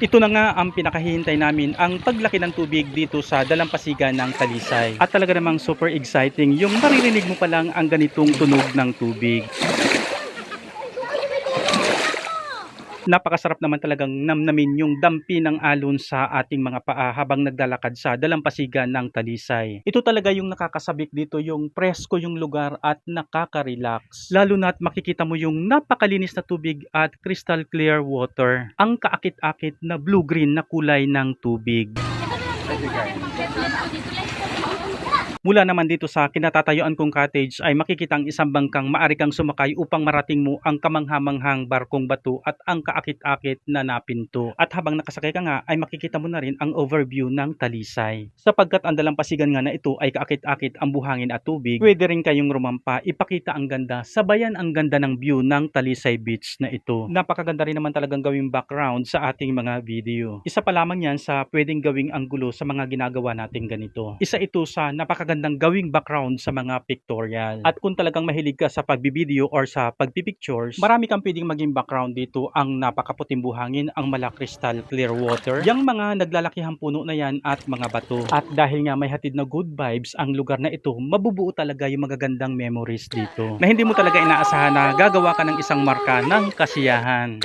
Ito na nga ang pinakahihintay namin, ang paglaki ng tubig dito sa dalampasigan ng Talisay. At talaga namang super exciting yung maririnig mo pa lang ang ganitong tunog ng tubig. Napakasarap naman talagang namnamin yung dampi ng alon sa ating mga paa habang naglalakad sa dalampasigan ng Talisay. Ito talaga yung nakakasabik dito, yung presko yung lugar at nakaka-relax. Lalo na't makikita mo yung napakalinis na tubig at crystal clear water. Ang kaakit-akit na blue-green na kulay ng tubig. Mula naman dito sa kinatatayuan kong cottage ay makikita ang isang bangkang maaari kang sumakay upang marating mo ang kamanghamanghang barkong bato at ang kaakit-akit na napinto. At habang nakasakay ka nga ay makikita mo na rin ang overview ng Talisay. Sapagkat ang dalampasigan nga na ito ay kaakit-akit ang buhangin at tubig, pwede rin kayong rumampa, ipakita ang ganda, sabayan ang ganda ng view ng Talisay Beach na ito. Napakaganda rin naman talagang gawing background sa ating mga video. Isa pa lamang yan sa pwedeng gawing anggulo sa mga ginagawa natin ganito. Isa ito sa napakagandang gawing background sa mga pictorial. At kung talagang mahilig ka sa pagbibideo or sa pagpipictures, marami kang pwedeng maging background dito. Ang napakaputing buhangin, ang mala crystal clear water, yung mga naglalakihang puno na yan at mga bato. At dahil nga may hatid na good vibes ang lugar na ito, mabubuo talaga yung magagandang memories dito na hindi mo talaga inaasahan na gagawa ka ng isang marka ng kasiyahan.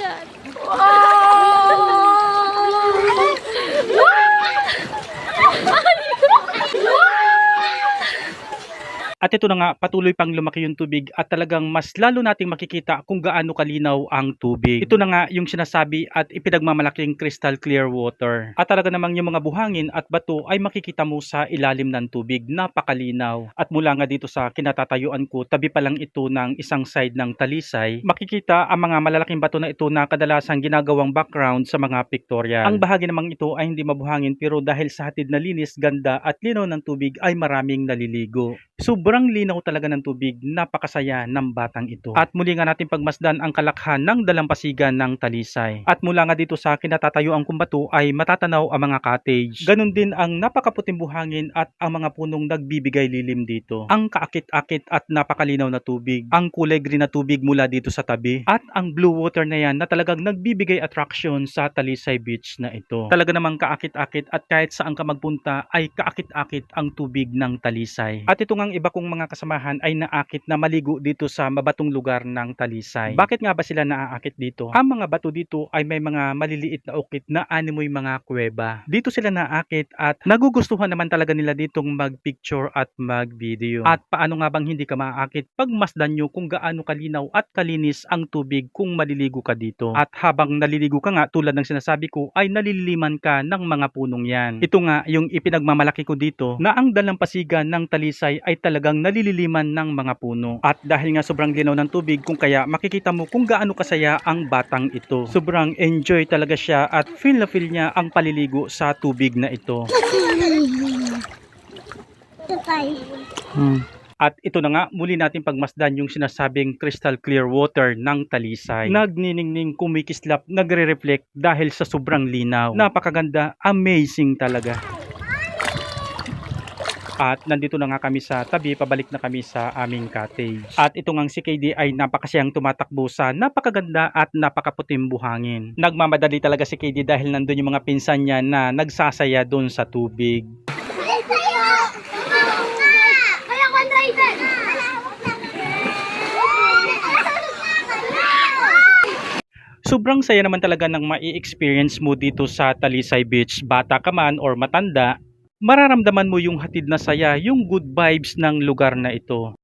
At ito na nga, patuloy pang lumaki yung tubig at talagang mas lalo nating makikita kung gaano kalinaw ang tubig. Ito na nga yung sinasabi at ipinagmamalaking crystal clear water. At talaga namang yung mga buhangin at bato ay makikita mo sa ilalim ng tubig, napakalinaw. At mula nga dito sa kinatatayuan ko, tabi pa lang ito ng isang side ng Talisay, makikita ang mga malalaking bato na ito na kadalasang ginagawang background sa mga pictorial. Ang bahagi namang ito ay hindi mabuhangin pero dahil sa hatid na linis, ganda at linaw ng tubig ay maraming naliligo. Sobrang linaw talaga ng tubig, napakasaya ng batang ito. At muli nga natin pagmasdan ang kalakhan ng dalampasigan ng Talisay. At mula nga dito sa kinatatayuan kong bato ay matatanaw ang mga cottage. Ganon din ang napakaputing buhangin at ang mga punong nagbibigay lilim dito. Ang kaakit-akit at napakalinaw na tubig. Ang kulay green na tubig mula dito sa tabi. At ang blue water na yan na talagang nagbibigay attraction sa Talisay Beach na ito. Talaga namang kaakit-akit at kahit saan ka magpunta ay kaakit-akit ang tubig ng Talisay. At ito nga ang iba kong mga kasamahan ay naakit na maligo dito sa mabatong lugar ng Talisay. Bakit nga ba sila naaakit dito? Ang mga bato dito ay may mga maliliit na ukit na animoy mga kuweba. Dito sila naakit at nagugustuhan naman talaga nila ditong mag-picture at mag-video. At paano nga bang hindi ka maaakit? Pagmasdan nyo kung gaano kalinaw at kalinis ang tubig kung maliligo ka dito. At habang naliligo ka nga, tulad ng sinasabi ko, ay naliliman ka ng mga punong yan. Ito nga yung ipinagmamalaki ko dito na ang dalampasigan ng Talisay ay talagang nalililiman ng mga puno. At dahil nga sobrang linaw ng tubig, kung kaya makikita mo kung gaano kasaya ang batang ito. Sobrang enjoy talaga siya at feel na feel niya ang paliligo sa tubig na ito. At ito na nga, muli natin pagmasdan yung sinasabing crystal clear water ng Talisay. Nagniningning, kumikislap, nagre-reflect dahil sa sobrang linaw. Napakaganda, amazing talaga. At nandito na nga kami sa tabi, pabalik na kami sa aming cottage. At ito ngang si KD ay napakasiyang tumatakbo sa napakaganda at napakaputing buhangin. Nagmamadali talaga si KD dahil nandun yung mga pinsan niya na nagsasaya doon sa tubig. Sobrang saya naman talaga ng mai-experience mo dito sa Talisay Beach. Bata ka man or matanda, mararamdaman mo yung hatid na saya, yung good vibes ng lugar na ito.